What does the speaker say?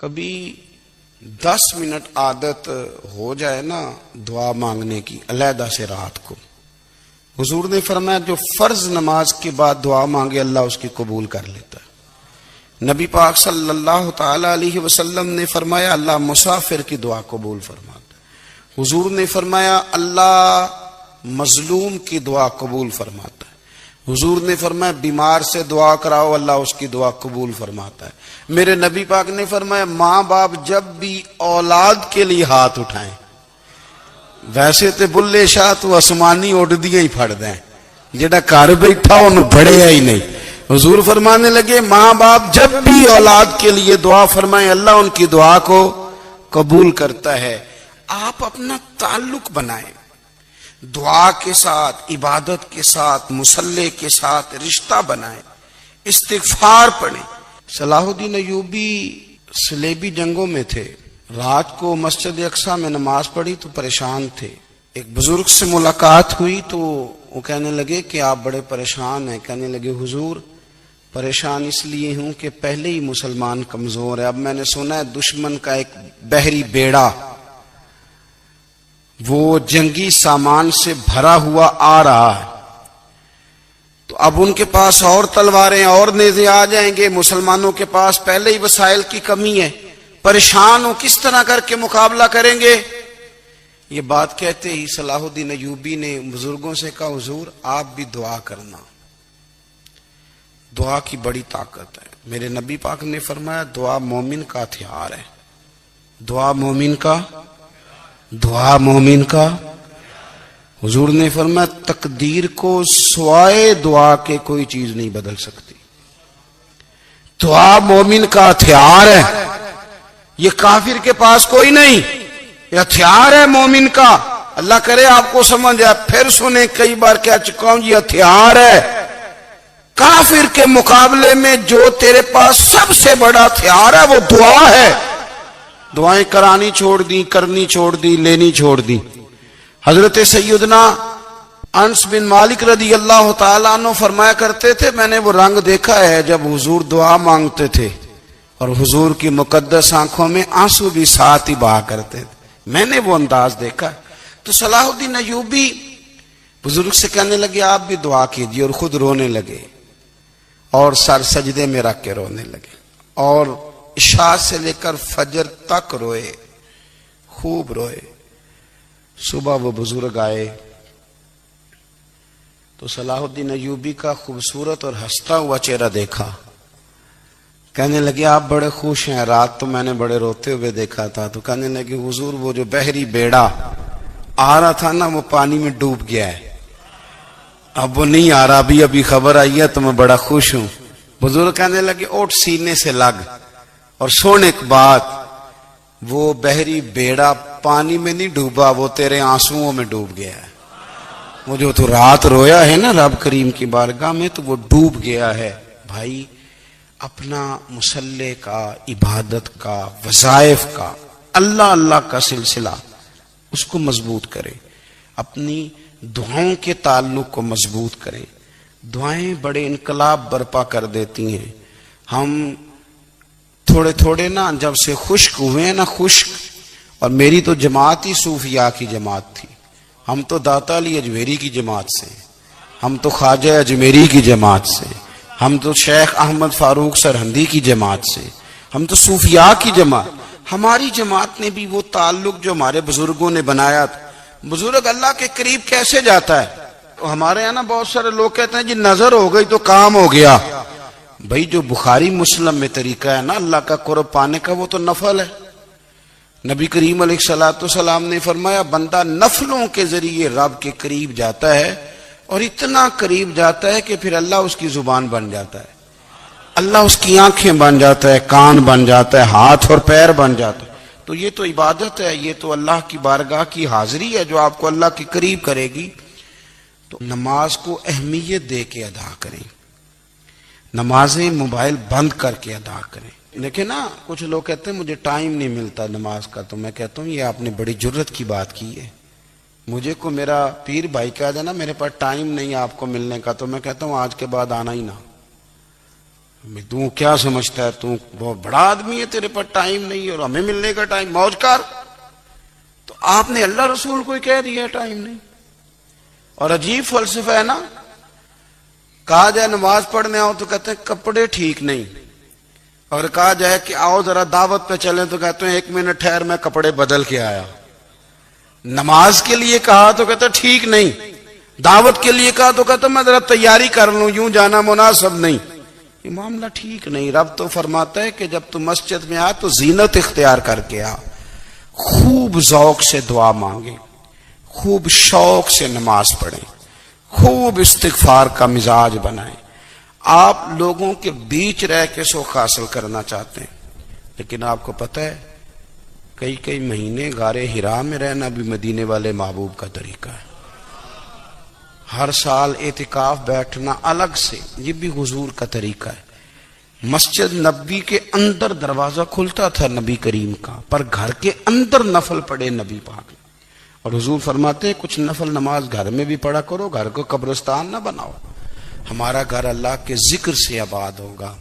کبھی 10 منٹ عادت ہو جائے نا دعا مانگنے کی علیحدہ سے رات کو، حضور نے فرمایا جو فرض نماز کے بعد دعا مانگے اللہ اس کی قبول کر لیتا ہے۔ نبی پاک صلی اللہ تعالی علیہ وسلم نے فرمایا اللہ مسافر کی دعا قبول فرماتا ہے۔ حضور نے فرمایا اللہ مظلوم کی دعا قبول فرماتا ہے۔ حضور نے فرمایا بیمار سے دعا کراؤ اللہ اس کی دعا قبول فرماتا ہے۔ میرے نبی پاک نے فرمایا ماں باپ جب بھی اولاد کے لیے ہاتھ اٹھائیں، ویسے تے بلے شاہ تو آسمانی اڈ دیا ہی پھڑ دیں، جڑا گھر بیٹھا انہوں بڑھیا ہی نہیں۔ حضور فرمانے لگے ماں باپ جب بھی اولاد کے لیے دعا فرمائیں اللہ ان کی دعا کو قبول کرتا ہے۔ آپ اپنا تعلق بنائیں دعا کے ساتھ، عبادت کے ساتھ، مصلی کے ساتھ رشتہ بنائیں، استغفار پڑھیں۔ صلاح الدین ایوبی صلیبی جنگوں میں تھے، رات کو مسجد اقصی میں نماز پڑھی تو پریشان تھے۔ ایک بزرگ سے ملاقات ہوئی تو وہ کہنے لگے کہ آپ بڑے پریشان ہیں۔ کہنے لگے حضور پریشان اس لیے ہوں کہ پہلے ہی مسلمان کمزور ہے، اب میں نے سنا ہے دشمن کا ایک بحری بیڑا وہ جنگی سامان سے بھرا ہوا آ رہا ہے، تو اب ان کے پاس اور تلواریں اور نیزے آ جائیں گے، مسلمانوں کے پاس پہلے ہی وسائل کی کمی ہے، پریشان ہو کس طرح کر کے مقابلہ کریں گے۔ یہ بات کہتے ہی صلاح الدین ایوبی نے بزرگوں سے کہا حضور آپ بھی دعا کرنا، دعا کی بڑی طاقت ہے۔ میرے نبی پاک نے فرمایا دعا مومن کا ہتھیار ہے، دعا مومن کا۔ حضور نے فرمایا تقدیر کو سوائے دعا کے کوئی چیز نہیں بدل سکتی، دعا مومن کا ہتھیار ہے، یہ کافر کے پاس کوئی نہیں، یہ ہتھیار ہے مومن کا۔ اللہ کرے آپ کو سمجھ آئے، پھر سنیں کئی بار کہہ چکا ہوں یہ ہتھیار ہے۔ کافر کے مقابلے میں جو تیرے پاس سب سے بڑا ہتھیار ہے وہ دعا ہے۔ دعائیں کرانی چھوڑ دی، کرنی چھوڑ دی، لینی چھوڑ دی۔ حضرت سیدنا انس بن مالک رضی اللہ تعالیٰ عنہ فرمایا کرتے تھے میں نے وہ رنگ دیکھا ہے جب حضور دعا مانگتے تھے اور حضور کی مقدس آنکھوں میں آنسو بھی ساتھ ہی بہا کرتے تھے، میں نے وہ انداز دیکھا۔ تو صلاح الدین ایوبی بزرگ سے کہنے لگے آپ بھی دعا کیجیے، اور خود رونے لگے اور سر سجدے میں رکھ کے رونے لگے، اور عشاء سے لے کر فجر تک روئے، خوب روئے۔ صبح وہ بزرگ آئے تو صلاح الدین ایوبی کا خوبصورت اور ہنستا ہوا چہرہ دیکھا، کہنے لگے آپ بڑے خوش ہیں، رات تو میں نے بڑے روتے ہوئے دیکھا تھا۔ تو کہنے لگے حضور وہ جو بحری بیڑا آ رہا تھا نا وہ پانی میں ڈوب گیا ہے، اب وہ نہیں آ رہا، ابھی خبر آئی ہے تو میں بڑا خوش ہوں۔ بزرگ کہنے لگے اوٹ سینے سے لگ اور سن ایک بات، وہ بحری بیڑا پانی میں نہیں ڈوبا، وہ تیرے آنسوؤں میں ڈوب گیا ہے۔ وہ جو تو رات رویا ہے نا رب کریم کی بارگاہ میں تو وہ ڈوب گیا ہے۔ بھائی اپنا مصلی کا، عبادت کا، وظائف کا، اللہ کا سلسلہ اس کو مضبوط کرے، اپنی دعاؤں کے تعلق کو مضبوط کریں۔ دعائیں بڑے انقلاب برپا کر دیتی ہیں۔ ہم تھوڑے نا جب سے خشک ہوئے ہیں نا، خشک، اور میری تو جماعت ہی صوفیاء کی جماعت تھی، ہم تو داتا علی اجمیری کی جماعت سے، ہم تو خواجہ اجمیری کی جماعت سے، ہم تو شیخ احمد فاروق سرہندی کی جماعت سے، ہم تو صوفیاء کی جماعت۔ ہماری جماعت نے بھی وہ تعلق جو ہمارے بزرگوں نے بنایا تھا۔ بزرگ اللہ کے قریب کیسے جاتا ہے؟ ہمارے یہاں نا بہت سارے لوگ کہتے ہیں جی نظر ہو گئی تو کام ہو گیا۔ بھائی جو بخاری مسلم میں طریقہ ہے نا اللہ کا قرب پانے کا وہ تو نفل ہے۔ نبی کریم علیہ الصلوۃ والسلام نے فرمایا بندہ نفلوں کے ذریعے رب کے قریب جاتا ہے، اور اتنا قریب جاتا ہے کہ پھر اللہ اس کی زبان بن جاتا ہے، اللہ اس کی آنکھیں بن جاتا ہے، کان بن جاتا ہے، ہاتھ اور پیر بن جاتا ہے۔ تو یہ تو عبادت ہے، یہ تو اللہ کی بارگاہ کی حاضری ہے جو آپ کو اللہ کے قریب کرے گی۔ تو نماز کو اہمیت دے کے ادا کریں، نمازیں موبائل بند کر کے ادا کریں۔ دیکھیں نا کچھ لوگ کہتے ہیں مجھے ٹائم نہیں ملتا نماز کا، تو میں کہتا ہوں یہ آپ نے بڑی جرت کی بات کی ہے۔ مجھے کو میرا پیر بھائی کہا جائے نا میرے پاس ٹائم نہیں آپ کو ملنے کا، تو میں کہتا ہوں آج کے بعد آنا ہی نہ، تو کیا سمجھتا ہے، تو بہت بڑا آدمی ہے، تیرے پر ٹائم نہیں اور ہمیں ملنے کا ٹائم، موج کر۔ تو آپ نے اللہ رسول کو ہی کہہ دیا ٹائم نہیں۔ اور عجیب فلسفہ ہے نا، کہا جائے نماز پڑھنے آؤ تو کہتے ہیں کپڑے ٹھیک نہیں، اور کہا جائے کہ آؤ ذرا دعوت پہ چلیں تو کہتے ہیں 1 منٹ ٹھہر میں کپڑے بدل کے آیا۔ نماز کے لیے کہا تو کہتے ہیں ٹھیک نہیں، دعوت کے لیے کہا تو کہتے ہیں میں ذرا تیاری کر لوں، یوں جانا مناسب نہیں۔ یہ معاملہ ٹھیک نہیں۔ رب تو فرماتا ہے کہ جب تو مسجد میں آ تو زینت اختیار کر کے آ، خوب ذوق سے دعا مانگے، خوب شوق سے نماز پڑھیں، خوب استغفار کا مزاج بنائیں۔ آپ لوگوں کے بیچ رہ کے سوکھ حاصل کرنا چاہتے ہیں، لیکن آپ کو پتہ ہے کئی مہینے غار حرا میں رہنا بھی مدینے والے محبوب کا طریقہ ہے۔ ہر سال اعتکاف بیٹھنا الگ سے، یہ بھی حضور کا طریقہ ہے۔ مسجد نبی کے اندر دروازہ کھلتا تھا نبی کریم کا، پر گھر کے اندر نفل پڑے نبی پاک نے۔ اور حضور فرماتے ہیں کچھ نفل نماز گھر میں بھی پڑھا کرو، گھر کو قبرستان نہ بناؤ۔ ہمارا گھر اللہ کے ذکر سے آباد ہوگا۔